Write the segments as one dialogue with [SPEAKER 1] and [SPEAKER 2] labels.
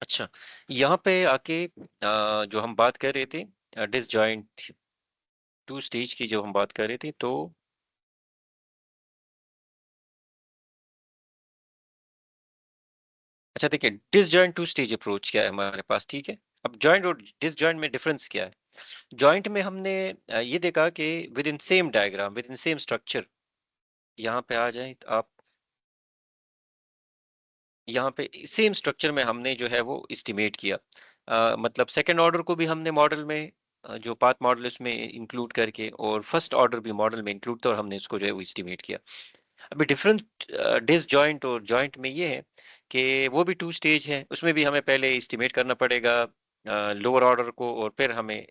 [SPEAKER 1] अच्छा, यहाँ पे आके जो हम बात कर रहे थे डिसजॉइंट टू स्टेज की जो हम बात कर रहे थे, तो अच्छा देखिए, डिसजॉइंट टू स्टेज अप्रोच क्या है हमारे पास, ठीक है। अब जॉइंट और डिसजॉइंट में डिफरेंस क्या है? जॉइंट में हमने ये देखा कि with in same diagram, with in same structure, यहाँ पे आ जाए तो आप यहाँ पे सेम स्ट्रक्चर में हमने जो है वो एस्टिमेट किया। मतलब सेकंड ऑर्डर को भी हमने मॉडल में जो पाथ मॉडल उसमें इंक्लूड करके, और फर्स्ट ऑर्डर भी मॉडल में इंक्लूड था, और हमने इसको जो है वो एस्टिमेट किया। अभी डिफरेंट डिसजॉइंट और जॉइंट में ये है कि वो भी टू स्टेज है, उसमें भी हमें पहले एस्टिमेट करना पड़ेगा लोअर ऑर्डर को, और फिर हमें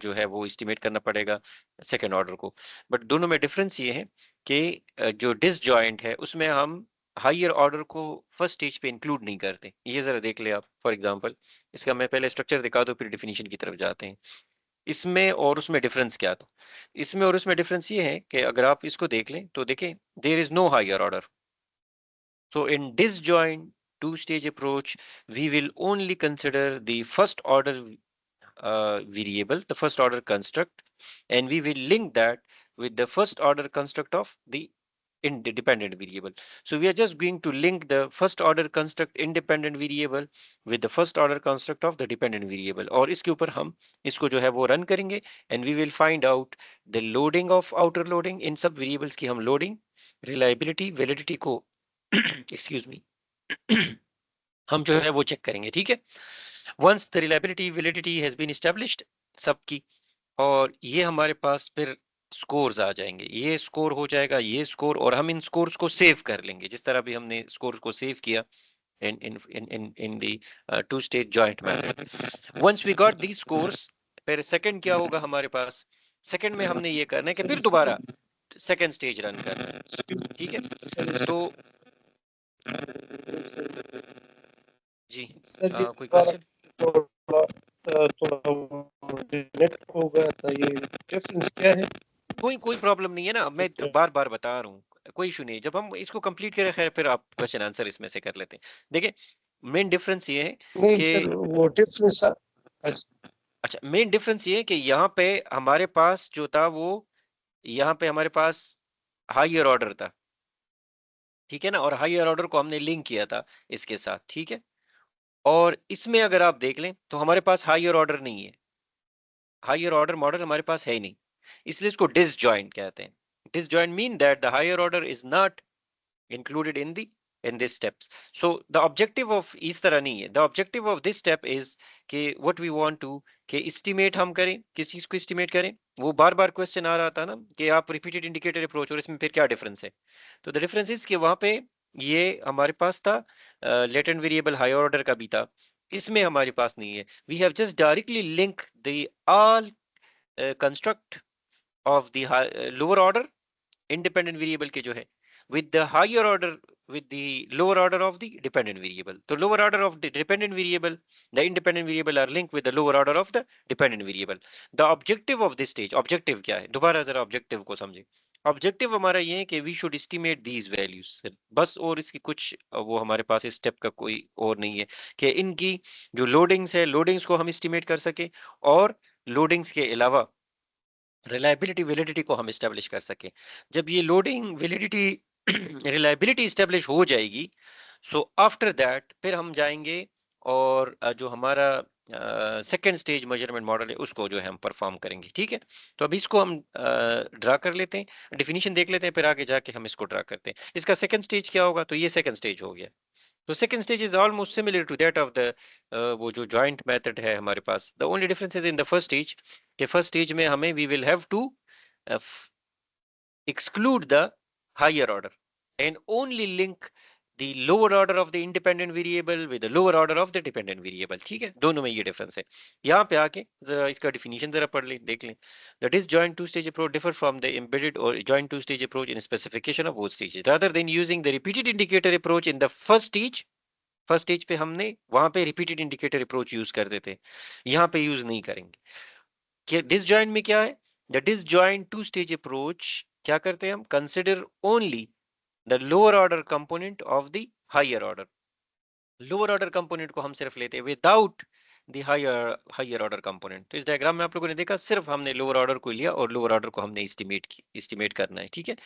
[SPEAKER 1] जो है वो एस्टिमेट करना पड़ेगा सेकंड ऑर्डर को। बट दोनों में डिफरेंस ये है कि जो डिसजॉइंट है उसमें हम हायर ऑर्डर को फर्स्ट स्टेज पे इंक्लूड नहीं करते। ये जरा देख ले आप, फॉर एग्जांपल इसका मैं पहले स्ट्रक्चर दिखा दूं, फिर डिफिनीशन की तरफ जाते हैं। इसमें और उसमें डिफरेंस क्या था? इसमें और उसमें डिफरेंस ये है कि अगर आप इसको देख लें तो देखें, there is no higher order. So in disjoint two-stage approach, we will only consider the first order variable, the first order construct, and we will link that with the first order construct of the independent variable. So we are just going to link the first order construct independent variable with the first order construct of the dependent variable, और इसके ऊपर हम इसको जो है वो run करेंगे, and we will find out the loading of outer loading, इन सब variables की हम loading, reliability, validity को एक्सक्यूज मी हम जो है वो चेक करेंगे, ठीक है। Once the reliability validity has been established सबकी, और ये हमारे पास फिर स्कोर्स आ जाएंगे, ये स्कोर हो जाएगा, ये स्कोर, और हम इन स्कोर्स को सेव कर लेंगे जिस तरह भी हमने स्कोर को सेव किया in the two stage joint method. Once we got these scores, फिर सेकंड क्या होगा हमारे पास? सेकंड में हमने ये करना है कि फिर दोबारा सेकंड स्टेज रन करना है, ठीक है। तो जी
[SPEAKER 2] सर ये
[SPEAKER 1] कोई क्वेश्चन?
[SPEAKER 2] थोड़ा डिस्कनेक्ट हो गया था, ये डिफरेंस क्या है?
[SPEAKER 1] कोई प्रॉब्लम नहीं है ना, मैं बार बार बता रहा हूँ, कोई इशू नहीं है। जब हम इसको कंप्लीट करें खैर, फिर आप क्वेश्चन आंसर इसमें से कर लेते हैं। देखिए, मेन डिफरेंस ये है
[SPEAKER 2] नहीं
[SPEAKER 1] कि
[SPEAKER 2] सर, वो डिफरेंस
[SPEAKER 1] अच्छा, मेन डिफरेंस ये है कि यहाँ पे हमारे पास जो था वो, यहाँ पे हमारे पास हायर ऑर्डर था, ठीक है ना, और हायर ऑर्डर को हमने लिंक किया था इसके साथ, ठीक है। और इसमें अगर आप देख लें तो हमारे पास हायर ऑर्डर नहीं है, हायर ऑर्डर मॉडल हमारे पास है ही नहीं, इसलिए इसको डिसजॉइंट कहते हैं। Disjoint mean that the higher order is not included in these steps. So the objective of इस तरह नहीं है, the objective of this step is कि what we want to कि estimate हम करें, किस चीज को estimate करें। वो बार बार क्वेश्चन आ रहा था ना कि आप repeated indicator approach और इसमें फिर क्या डिफरेंस है। तो द डिफरेंस इज कि वहां पे ये हमारे पास था लेटेंट वेरिएबल हायर ऑर्डर का भी था, इसमें हमारे पास नहीं है। We have just directly link the all construct of the lower order independent variable के जो है with the higher order, with the lower order of the dependent variable. तो lower order of the dependent variable, the independent variable are linked with the lower order of the dependent variable. The objective of this stage, objective क्या है, दोबारा जरा objective को समझे। Objective हमारा ये है कि we should estimate these values बस, और इसकी कुछ वो हमारे पास इस स्टेप का कोई और नहीं है कि इनकी जो लोडिंग्स है, लोडिंग्स को हम एस्टिमेट कर सके, और लोडिंग्स के अलावा रिलायबिलिटी वैलिडिटी को हम एस्टेब्लिश कर सके। जब ये लोडिंग वैलिडिटी रिलायबिलिटी एस्टेब्लिश हो जाएगी, सो आफ्टर दैट फिर हम जाएंगे और जो हमारा सेकेंड स्टेज मेजरमेंट मॉडल है उसको जो है हम परफॉर्म करेंगे, ठीक है। तो अब इसको हम ड्रा कर लेते हैं, डिफिनीशन देख लेते हैं, फिर आगे जाके हम इसको ड्रा करते हैं। इसका सेकेंड स्टेज क्या होगा? तो ये सेकेंड स्टेज हो गया। तो second stage is almost similar to that of the वो जो जॉइंट मेथड है हमारे पास। The only difference is in the first stage, के फर्स्ट स्टेज में हमें we will have to exclude the higher order and only link the lower order of the independent variable with the lower order of the dependent variable, ठीक है। दोनों में ये difference है। यहाँ पे आके जरा इसका डिफिनीशन जरा पढ़ लें, देख लें। The disjoint two-stage approach differ from the embedded or joint two-stage approach in specification of both stages. Rather than using the repeated indicator approach in the first stage, first stage पे हमने वहां पे repeated indicator approach use करते थे, यहाँ पे use नहीं करेंगे। कि डिसजॉइंट में क्या है? The disjoint two stage approach क्या करते हैं हम? Consider only the lower order component of the higher order, lower order component को हम सिर्फ लेते हैं without the higher order component. तो इस डायग्राम में आप लोगों ने देखा सिर्फ हमने लोअर ऑर्डर को लिया और लोअर ऑर्डर को हमने एस्टिमेट करना है, ठीक है।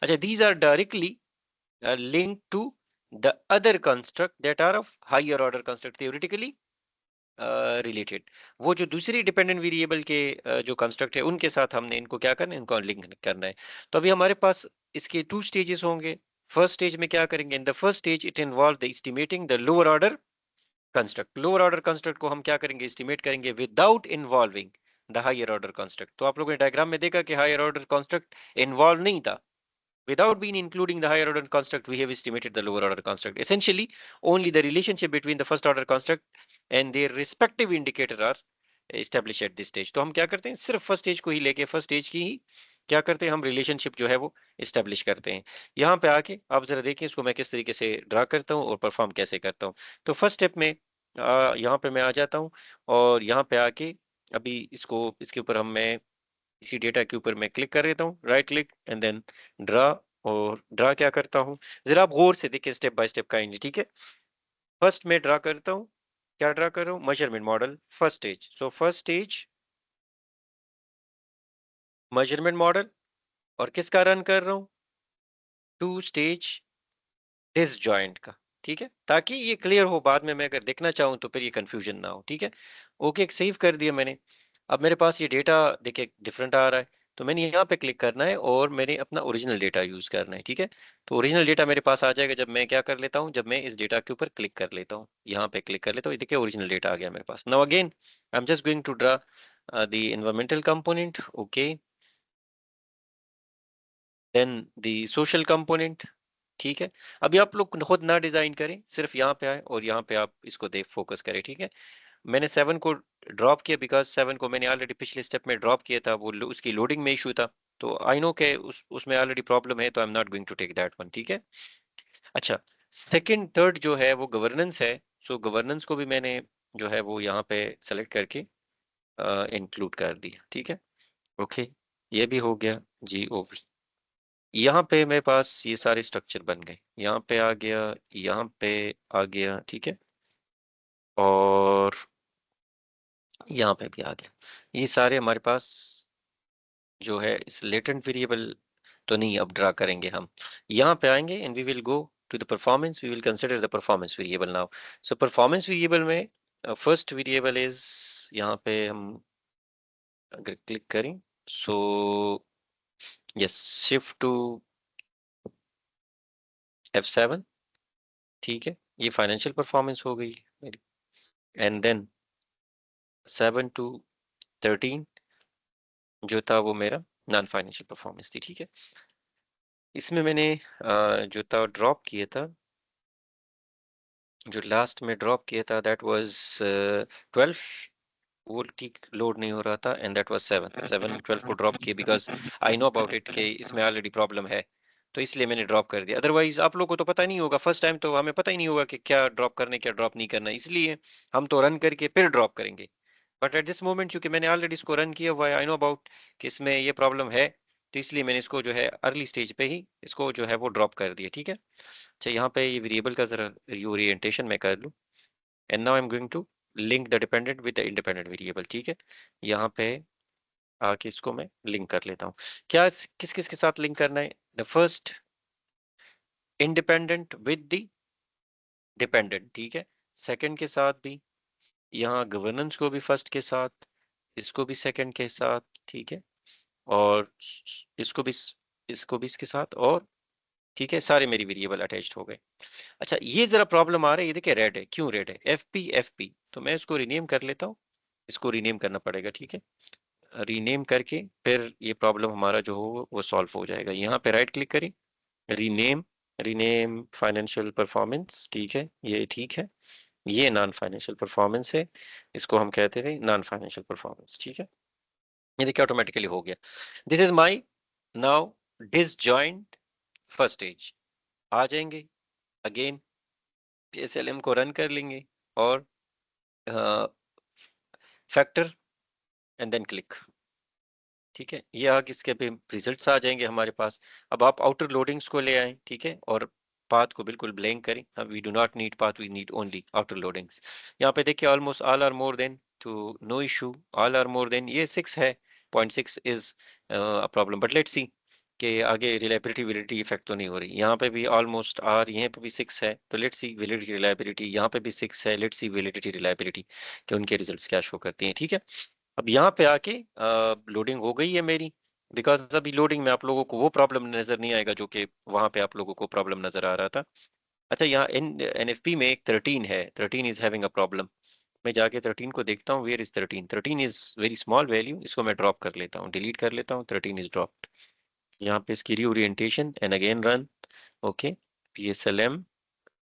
[SPEAKER 1] अच्छा, these are directly link to the other construct that are of higher order construct theoretically related. वो जो दूसरी डिपेंडेंट वेरिएबल के जो कंस्ट्रक्ट है उनके साथ हमने इनको क्या करना है, इनको लिंक करना है। तो अभी हमारे पास इसके 2 स्टेजेस होंगे। फर्स्ट स्टेज में क्या करेंगे, in the first stage it involve the estimating the lower order construct. Lower order construct को हम क्या करेंगे, एस्टिमेट करेंगे without involving the higher order construct. तो आप लोगों ने डायग्राम में देखा कि हायर ऑर्डर कंस्ट्रक्ट इन्वॉल्व नहीं था। Without being including the higher order construct, we have estimated the lower order construct. Essentially, only the relationship between the first order construct and their respective indicator are established at this stage. तो हम क्या करते हैं, सिर्फ first stage को ही लेके first stage की ही क्या करते हैं, हम रिलेशनशिप जो है वो एस्टेब्लिश करते हैं। यहाँ पे आके आप जरा देखिए इसको मैं किस तरीके से ड्रा करता हूँ और परफॉर्म कैसे करता हूँ। तो फर्स्ट स्टेप में यहाँ पे मैं आ जाता हूँ और यहाँ पे आके अभी इसको इसके ऊपर मैं इसी डेटा के ऊपर मैं क्लिक कर देता हूँ, right click and then draw. और ड्रा क्या करता हूँ, जरा आप गौर से देखिए स्टेप बाय स्टेप काइंडली, ठीक है। फर्स्ट मैं ड्रा करता हूँ, क्या ड्रा कर रहा हूँ, measurement model first stage. So first stage measurement model और किसका रन कर रहा हूँ, टू स्टेज डिसजॉइंट का, ठीक है, ताकि ये क्लियर हो बाद में मैं अगर देखना चाहूँ तो फिर ये कंफ्यूजन ना हो, ठीक है। ओके, सेव कर दिया मैंने। अब मेरे पास ये डेटा देखिए डिफरेंट आ रहा है, तो मैंने यहाँ पे क्लिक करना है और मैंने अपना ओरिजिनल डेटा यूज करना है, ठीक है। तो ओरिजिनल डेटा मेरे पास आ जाएगा जब मैं क्या कर लेता हूँ, जब मैं इस डेटा के ऊपर क्लिक कर लेता हूँ, यहाँ पे क्लिक कर लेता हूँ, ये देखिए ओरिजिनल डेटा आ गया मेरे पास। Now again I am just going to draw the environmental component, okay, then the social component, ठीक है। अभी आप लोग खुद ना डिजाइन करें, सिर्फ यहाँ पे आए और यहाँ पे आप इसको देख फोकस करें, ठीक है। मैंने 7 को ड्रॉप किया बिकॉज 7 को मैंने ऑलरेडी पिछले स्टेप में ड्रॉप किया था, वो उसकी लोडिंग में इशू था। तो आई नो के उसमें ऑलरेडी प्रॉब्लम है, तो I am not going to take that one, ठीक है। अच्छा, सेकंड थर्ड जो है वो गवर्नेंस है। सो गवर्नेंस को भी मैंने जो है वो यहाँ पे सेलेक्ट करके इंक्लूड कर दिया, ठीक है। ओके, ये भी हो गया। जी ओ वी, यहाँ पे मेरे पास ये सारे स्ट्रक्चर बन गए, यहाँ पे आ गया, यहाँ पे आ गया, ठीक है, और यहाँ पे भी आ गया। ये सारे हमारे पास जो है इस लेटेंट वेरिएबल तो नहीं अब ड्रा करेंगे हम, यहाँ पे आएंगे and we will go to the performance, we will consider the performance variable now. So performance variable में फर्स्ट वेरिएबल इज, यहाँ पे हम अगर क्लिक करें, so yes, shift to F7, ठीक है, ये फाइनेंशियल परफॉर्मेंस हो गई मेरी, एंड देन 7 टू 13 जो था वो मेरा नॉन फाइनेंशियल परफॉर्मेंस थी, ठीक है। इसमें मैंने जो था ड्रॉप किया था, जो लास्ट में ड्रॉप किया था दैट वाज 12, वो ठीक लोड नहीं हो रहा था, एंड दैट वाज 7 12 को ड्रॉप किया because I know about it कि इसमें ऑलरेडी प्रॉब्लम है, तो इसलिए मैंने ड्रॉप कर दिया। अदरवाइज आप लोगों को तो पता नहीं होगा, फर्स्ट टाइम तो हमें पता ही नहीं होगा कि क्या ड्रॉप करने क्या ड्रॉप नहीं करना, इसलिए हम तो रन करके फिर ड्रॉप करेंगे। बट एट दिस मोमेंट चूंकि मैंने ऑलरेडी इसको रन किया हुआ है, आई नो अबाउट कि इसमें ये प्रॉब्लम है, तो इसलिए मैंने इसको जो है अर्ली स्टेज पे ही इसको जो है वो ड्रॉप कर दिया, ठीक है। अच्छा, यहाँ पे ये वेरिएबल का जरा ओरिएंटेशन मैं कर लूँ, and now I am going to link the dependent with the independent variable, ठीक है। यहाँ पे आके इसको मैं लिंक कर लेता हूँ। क्या किस किस के साथ लिंक करना है, the first independent with the dependent, ठीक है। सेकंड के साथ भी, यहाँ गवर्नेंस को भी फर्स्ट के साथ, इसको भी सेकंड के साथ, ठीक है, और इसको भी इसके साथ, और ठीक है, सारे मेरी वेरिएबल अटैच्ड हो गए। अच्छा, ये जरा प्रॉब्लम आ रहा है, ये देखिए रेड है, क्यों रेड है, एफ पी, तो मैं इसको रीनेम कर लेता हूँ, इसको रीनेम करना पड़ेगा, ठीक है। रीनेम करके फिर ये प्रॉब्लम हमारा जो हो वो सॉल्व हो जाएगा। यहाँ पे राइट क्लिक करें, रीनेम, रीनेम फाइनेंशियल परफॉर्मेंस, ठीक है, ये ठीक है। ये नॉन फाइनेंशियल परफॉर्मेंस है, इसको हम कहते हैं नॉन फाइनेंशियल परफॉर्मेंस, ठीक है। ये देखिए ऑटोमेटिकली हो गया। This is my now disjoint first stage. आ जाएंगे अगेन, एसएलएम को रन कर लेंगे और फैक्टर एंड देन क्लिक, ठीक है। ये आगे इसके भी रिजल्ट्स आ जाएंगे हमारे पास। अब आप आउटर लोडिंग्स को ले आए, ठीक है, और पाथ को बिल्कुल ब्लैंक करें, we do not need path, we need only outer loadings. यहाँ पे देखिए almost all are more than, तो no issue, all are more than, ये 6 है, 0.6 is a problem, but let's see कि आगे रिलायबिलिटी वैलिडिटी इफेक्ट तो नहीं हो रही। यहाँ पे भी ऑलमोस्ट आर, यहाँ पे भी 6 है, तो लेट्स सी वैलिडिटी रिलायबिलिटी, यहाँ पे भी 6 है, लेट्स सी वैलिडिटी रिलायबिलिटी कि उनके रिजल्ट्स क्या शो करती हैं। ठीक है, अब यहाँ पे आके लोडिंग हो गई है मेरी, बिकॉज अभी लोडिंग में आप लोगों को वो प्रॉब्लम नजर नहीं आएगा जो कि वहां पे आप लोगों को प्रॉब्लम नजर आ रहा था। अच्छा, यहाँ एनएफपी में एक 13 है, 13 इज हैविंग अ प्रॉब्लम। मैं जाके 13 को देखता हूँ, where is 13, 13 is very small value, इसको मैं ड्रॉप कर लेता हूँ, डिलीट कर लेता हूँ, 13 इज ड्रॉप्ड। यहाँ पे इसकी reorientation and again run, okay, PSLM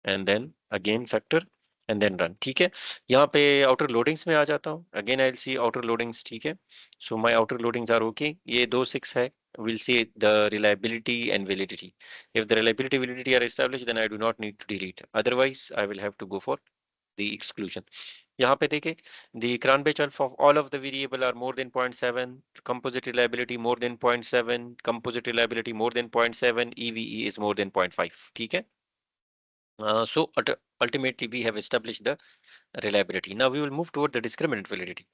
[SPEAKER 1] and then again factor and then run. ठीक है, यहाँ पे आउटर लोडिंग्स में आ जाता हूँ, again I will see outer loadings. ठीक है, so my outer loadings are okay, ये 2 6 है, we'll see the reliability and validity. If the reliability validity are established, then I do not need to delete, otherwise I will have to go for the exclusion. यहाँ पे देखें, the Cranbech alpha of all of the variable are more than 0.7, composite reliability more than 0.7, composite reliability more than 0.7, EVE is more than 0.5. ठीक है, so ultimately we have established the reliability. Now we will move toward the discriminant validity.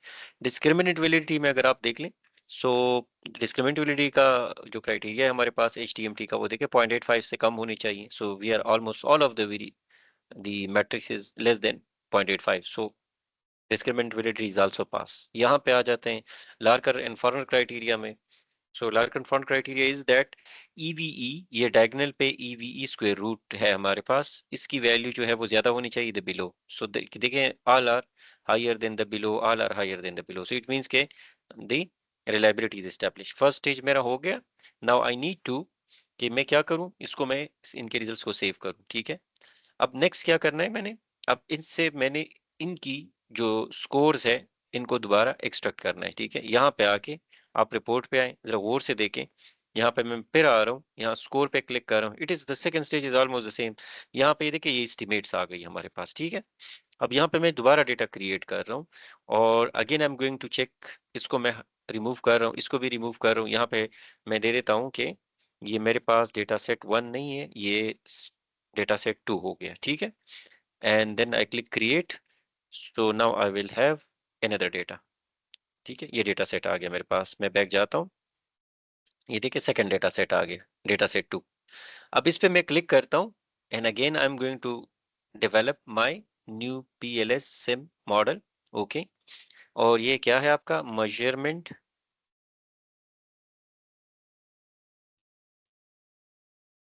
[SPEAKER 1] Discriminant validity में अगर आप देख लें, so discriminant validity का जो criteria है हमारे पास HTMT का, वो देखिए 0.85 से कम होनी चाहिए, so we are almost all of the matrix is less than 0.85, so discriminant validity is also pass. यहाँ पे आ जाते हैं Larker and Farmer criteria में। So Larcker font criteria is that EVE, ये डायगोनल पे EVE स्क्वायर रूट है हमारे पास, इसकी वैल्यू जो है वो ज्यादा होनी चाहिए द बिलो। सो देखें, all are higher than the below, all are higher than the below, so it means के the reliability is establish. First stage मेरा हो गया, नाउ आई नीड टू कि मैं क्या करूं, इसको मैं इनके रिजल्ट्स को सेव करूं। ठीक है, अब नेक्स्ट क्या करना है मैंने, अब इनसे मैंने इनकी जो स्कोर्स है इनको दोबारा एक्सट्रैक्ट करना है। ठीक है, यहाँ पे आके आप रिपोर्ट पे आए, जरा गौर से देखें, यहाँ पे मैं फिर आ रहा हूँ, यहाँ स्कोर पे क्लिक कर रहा हूँ, it is the second stage is almost the same. यहाँ पे ये देखिए, ये एस्टिमेट्स आ गई हमारे पास। ठीक है, अब यहाँ पे मैं दोबारा डेटा क्रिएट कर रहा हूँ, और again I am going to check, इसको मैं रिमूव कर रहा हूँ, इसको भी रिमूव कर रहा हूँ। यहाँ पे मैं दे देता हूँ कि ये मेरे पास डेटा सेट 1 नहीं है, ये डेटा सेट 2 हो गया। ठीक है, and then I click create, so now I will have another data। ठीक है, ये डेटा सेट आ गया मेरे पास, मैं बैक जाता हूँ, ये देखिए सेकंड डेटा सेट आ गया, डेटा सेट 2। अब इस पे मैं क्लिक करता हूँ, and again I am going to develop my new PLS SEM model. Okay, और ये क्या है आपका measurement,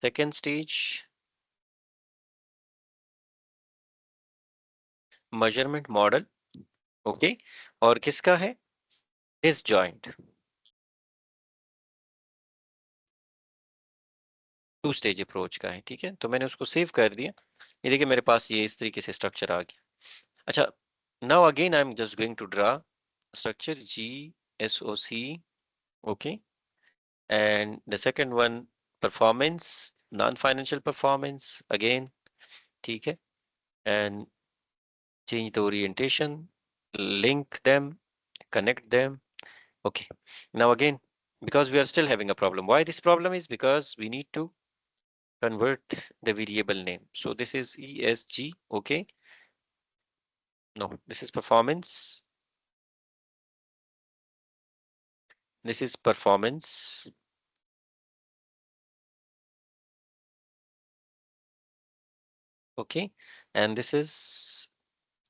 [SPEAKER 1] second stage measurement model. Okay, और किसका है, डिसजॉइंट, 2 स्टेज अप्रोच का है। ठीक है, तो मैंने उसको सेव कर दिया, ये देखिए मेरे पास ये इस तरीके से स्ट्रक्चर आ गया। अच्छा, now again I'm just going to draw structure GSOC, okay, and the second one performance, non-financial performance again, ठीक है, and change the orientation, link them, connect them, okay। Now again, because we are still having a problem, why this problem is because we need to convert the variable name, so this is ESG, okay, no, this is performance, this is performance, okay, and this is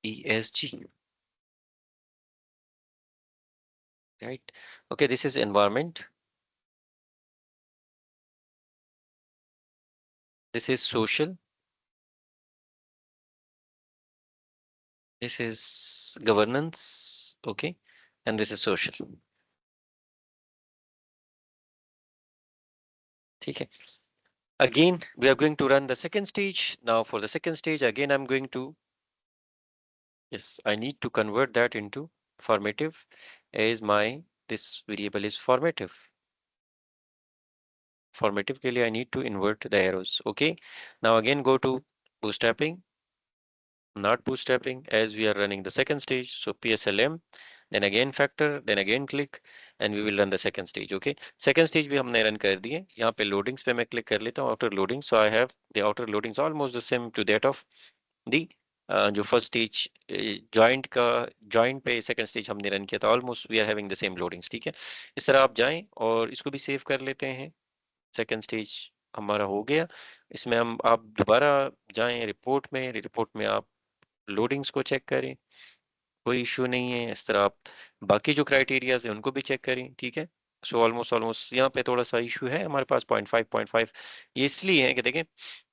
[SPEAKER 1] ESG, right? Okay, this is environment, this is social, this is governance, okay, and this is social, ठीक है। Again, we are going to run the second stage. Now for the second stage, again, I'm going to, yes, I need to convert that into formative, as my, this variable is formative. Formative के लिए I need to invert the arrows, okay. Now again, go to bootstrapping, not bootstrapping, as we are running the second stage, so PSLM, then again factor, then again click, and we will run the second stage. Okay, second stage भी हमने run कर दिए। यहाँ पे loadings पे मैं click कर लेता हूँ, outer loading. So I have the outer loadings almost the same to that of the जो फर्स्ट स्टेज जॉइंट पे सेकंड स्टेज हमने रन किया था, almost we are having the same loadings. ठीक है, इस तरह आप जाएं और इसको भी सेव कर लेते हैं। सेकंड स्टेज हमारा हो गया। इसमें हम आप दोबारा जाएं रिपोर्ट में आप लोडिंग्स को चेक करें, कोई इशू नहीं है। इस तरह आप बाकी जो क्राइटेरियाज है उनको भी चेक करें। ठीक है, सो ऑलमोस्ट यहाँ पे थोड़ा सा इशू है हमारे पास 0.5 ये इसलिए है कि देखें,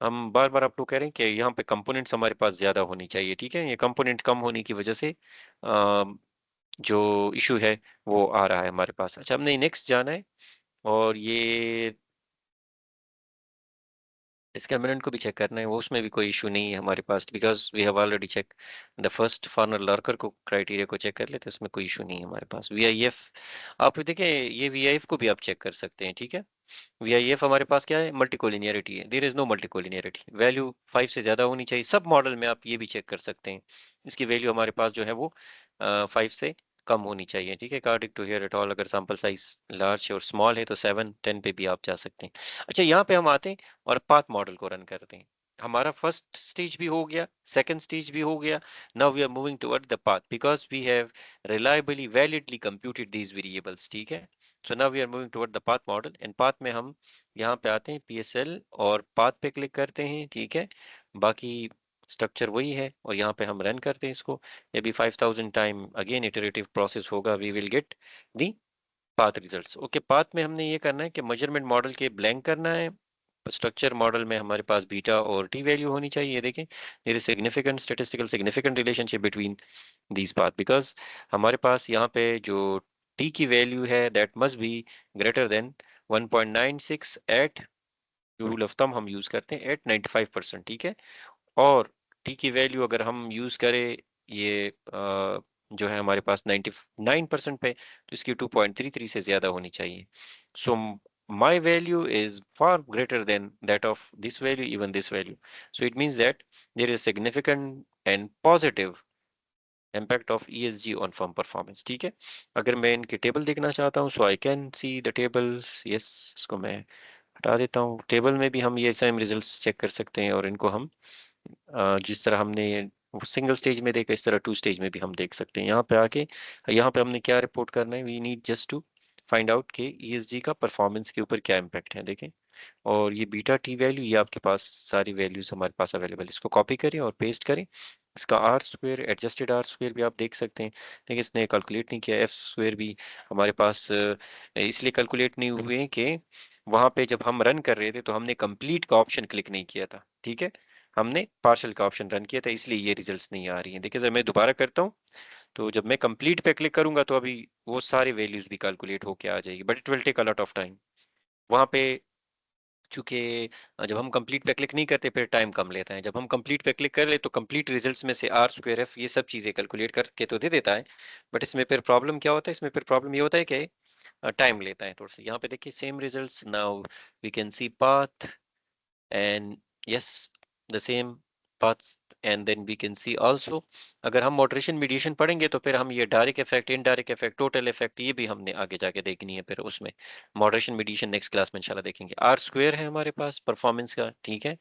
[SPEAKER 1] हम बार बार आप लोग कह रहे हैं कि यहाँ पे कंपोनेंट्स हमारे पास ज्यादा होनी चाहिए। ठीक है, ये कंपोनेंट कम होने की वजह से जो इशू है वो आ रहा है हमारे पास। अच्छा, हमने नेक्स्ट जाना है और ये डिस्क्रिमिनेंट को भी चेक करना है, वो उसमें भी कोई इशू नहीं है हमारे पास, because we have already check the first Fornell Larcker को क्राइटेरिया को चेक कर लेते हैं, उसमें कोई इशू नहीं है हमारे पास। वीआईएफ आप देखें, ये वीआईएफ को भी आप चेक कर सकते हैं। ठीक है, वीआईएफ हमारे पास क्या है, मल्टीकोलिनियरिटी है। There is no multicollinearity, value 5 से ज्यादा होनी चाहिए। सब मॉडल में आप ये भी चेक कर सकते हैं, इसकी वैल्यू हमारे पास जो है वो 5 से कम होनी चाहिए। ठीक है, according to here at all, अगर सैंपल साइज लार्ज और स्मॉल है तो 7 10 पे भी आप जा सकते हैं। अच्छा, यहाँ पे हम आते हैं और पाथ मॉडल को रन करते हैं। हमारा फर्स्ट स्टेज भी हो गया, सेकंड स्टेज भी हो गया। Now we are moving toward the path because we have reliably validly computed these variables. ठीक है, so now we are moving toward the path model. And path में हम यहाँ पे आते हैं, पीएसएल और पाथ पे क्लिक करते हैं। ठीक है, बाकी स्ट्रक्चर वही है और यहाँ पे हम रन करते हैं इसको। ये भी 5000 टाइम अगेन इटरेटिव प्रोसेस होगा, we will get the path results. Okay, path में हमने ये करना है कि मेजरमेंट मॉडल के ब्लैंक करना है। स्ट्रक्चर मॉडल में हमारे पास बीटा और टी वैल्यू होनी चाहिए। ये देखें, there is significant statistical significant relationship between these path, because हमारे पास यहाँ पे जो टी की वैल्यू है that must be greater than 1.96 at, rule of thumb हम यूज करते हैं एट 95%। ठीक है, और टी की वैल्यू अगर हम यूज करें ये जो है हमारे पास 99% पे, तो इसकी 2.33 से ज्यादा होनी चाहिए। सो my value is far greater than that of this value, even this value. So it means that there is significant and positive impact of ESG on firm performance। ठीक है, अगर मैं इनके टेबल देखना चाहता हूँ, so I can see the tables। yes, इसको मैं हटा देता हूँ। टेबल में भी हम ये सेम रिजल्ट्स चेक कर सकते हैं और इनको हम जिस तरह हमने सिंगल स्टेज में देखा, इस तरह टू स्टेज में भी हम देख सकते हैं। यहाँ पे आके यहाँ पे हमने क्या रिपोर्ट करना है, we need just to find out कि ईएसजी का परफॉर्मेंस के ऊपर क्या इम्पैक्ट है। देखें, और ये बीटा टी वैल्यू, ये आपके पास सारी वैल्यूज हमारे पास अवेलेबल, इसको कॉपी करें और पेस्ट करें। इसका R square, adjusted R square भी आप देख सकते हैं। देखिए, इसने कैलकुलेट नहीं किया। एफ स्क्वायर भी हमारे पास इसलिए कैलकुलेट नहीं हुए कि वहां पे जब हम रन कर रहे थे तो हमने कंप्लीट का ऑप्शन क्लिक नहीं किया था। ठीक है, हमने पार्शल का ऑप्शन रन किया था, इसलिए ये रिजल्ट्स नहीं आ रही हैं। देखिए, जब मैं दोबारा करता हूँ तो जब मैं कंप्लीट पे क्लिक करूंगा तो अभी वो सारी वैल्यूज भी कैलकुलेट होके आ जाएगी, but it will take a lot of time. वहां पे चूंकि जब हम कंप्लीट पे क्लिक नहीं करते फिर टाइम कम लेता है, जब हम कंप्लीट पे क्लिक कर ले तो कंप्लीट रिजल्ट्स में से आर स्क्वायर एफ ये सब चीजें कैलकुलेट करके तो दे देता है। बट इसमें फिर प्रॉब्लम क्या होता है, इसमें फिर प्रॉब्लम ये होता है कि टाइम लेता है थोड़ा सा। यहाँ पे देखिए, same results, now we can see path and yes, the same paths, and then we can see also अगर हम मॉडरेशन मीडिएशन पढ़ेंगे तो फिर हम ये direct effect, indirect effect, total effect, ये भी हमने आगे जाके देखनी है। फिर उसमें मॉडरेशन मीडिएशन नेक्स्ट क्लास में इंशाल्लाह देखेंगे। आर स्क्वायर है हमारे पास परफॉर्मेंस का। ठीक है,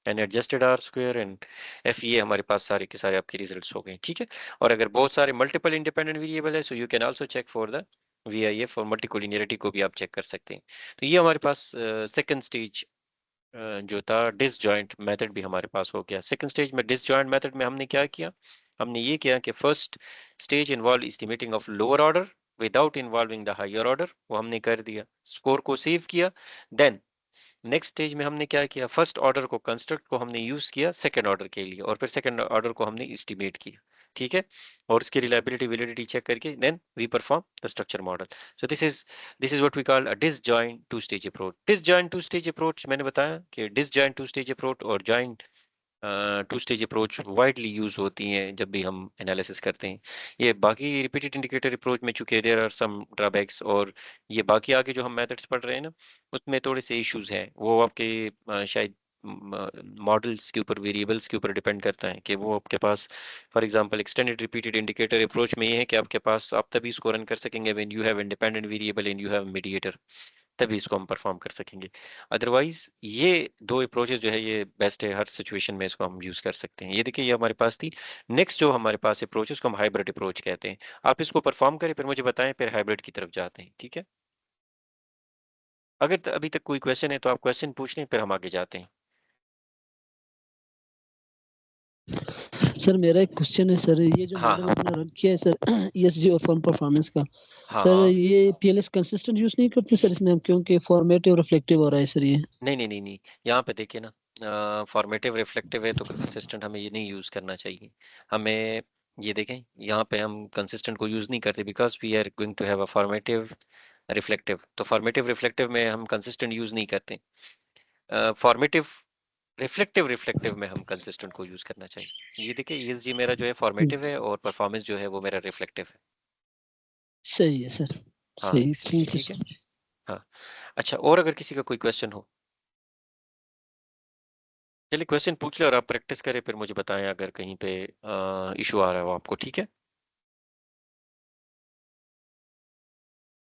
[SPEAKER 1] and adjusted R square and F, ये हमारे पास सारे के सारे आपके रिजल्ट्स हो गए। ठीक है, और अगर बहुत सारे मल्टीपल इंडिपेंडेंट वेरिएबल है, so you can also check for the VIF और मल्टीकोलिनियरिटी को भी आप चेक कर सकते हैं। तो ये हमारे पास सेकंड स्टेज जो था डिसजॉइंट मेथड भी हमारे पास हो गया। सेकंड स्टेज में डिसजॉइंट मेथड में हमने क्या किया, हमने ये किया कि first stage involve estimating of lower order without involving the higher order, वो हमने कर दिया, स्कोर को सेव किया। देन नेक्स्ट स्टेज में हमने क्या किया, फर्स्ट ऑर्डर को कंस्ट्रक्ट को हमने यूज किया सेकंड ऑर्डर के लिए और फिर सेकंड ऑर्डर को हमने एस्टिमेट किया। ठीक है, और उसकी रिलायबिलिटी वैलिडिटी चेक करके then we perform the structure model. So this is what we call a disjoint two stage approach. Disjoint two stage approach मैंने बताया कि डिसजॉइंट टू स्टेज अप्रोच और joint two stage approach widely use होती हैं जब भी हम analysis करते हैं। ये बाकी रिपीटेड इंडिकेटर अप्रोच में चूंकि देयर आर सम ड्रॉबैक्स, और ये बाकी आगे जो हम मेथड्स पढ़ रहे हैं ना उसमें थोड़े से इश्यूज हैं, वो आपके शायद मॉडल्स के ऊपर, वेरिएबल्स के ऊपर डिपेंड करता है कि वो आपके पास, for example extended repeated indicator approach में ये है कि आपके पास, आप तभी इसको रन कर सकेंगे when you have independent variable and you have mediator, तभी इसको हम परफॉर्म कर सकेंगे। अदरवाइज ये दो अप्रोचेस जो है ये बेस्ट है, हर सिचुएशन में इसको हम यूज कर सकते हैं। ये देखिए ये हमारे पास थी। नेक्स्ट जो हमारे पास अप्रोच है उसको हम हाइब्रिड अप्रोच कहते हैं। आप इसको परफॉर्म करें फिर मुझे बताएं, फिर हाइब्रिड की तरफ जाते हैं, ठीक है? अगर अभी तक कोई क्वेश्चन है तो आप क्वेश्चन पूछ लें, फिर हम आगे जाते हैं।
[SPEAKER 3] सर मेरा एक क्वेश्चन है सर, ये जो
[SPEAKER 1] हाँ
[SPEAKER 3] मॉडल
[SPEAKER 1] हाँ
[SPEAKER 3] आपने रन किया है सर ईएसजी और फर्म परफॉर्मेंस का,
[SPEAKER 1] हाँ
[SPEAKER 3] सर
[SPEAKER 1] हाँ।
[SPEAKER 3] ये पीएलएस कंसिस्टेंट यूज नहीं करते सर इसमें हम, क्योंकि फॉर्मेटिव रिफ्लेक्टिव हो रहा है सर ये।
[SPEAKER 1] नहीं नहीं नहीं नहीं, यहाँ पे देखिए ना, फॉर्मेटिव रिफ्लेक्टिव है तो कंसिस्टेंट हमें ये नहीं यूज करना चाहिए। हमें ये देखें, यहाँ पे हम कंसिस्टेंट को यूज नहीं करते because we are going to have a formative reflective. तो फॉर्मेटिव रिफ्लेक्टिव में हम कंसिस्टेंट यूज नहीं करते। फॉर्मेटिव रिफ्लेक्टिव रिफ्लेक्टिव में हम कंसिस्टेंट को यूज करना चाहिए। ये देखिए ईएसजी मेरा जो है फॉर्मेटिव है और परफॉर्मेंस जो है वो मेरा रिफ्लेक्टिव है।
[SPEAKER 3] सही है सर।
[SPEAKER 1] हाँ
[SPEAKER 3] सही,
[SPEAKER 1] इसलिए
[SPEAKER 3] थैंक यू
[SPEAKER 1] ठीक है।
[SPEAKER 3] सर।
[SPEAKER 1] हाँ। अच्छा, और अगर किसी का कोई क्वेश्चन हो, चलिए क्वेश्चन पूछ ले और आप प्रैक्टिस करें, फिर मुझे बताएं अगर कहीं पे इशू आ रहा हो आपको, ठीक है?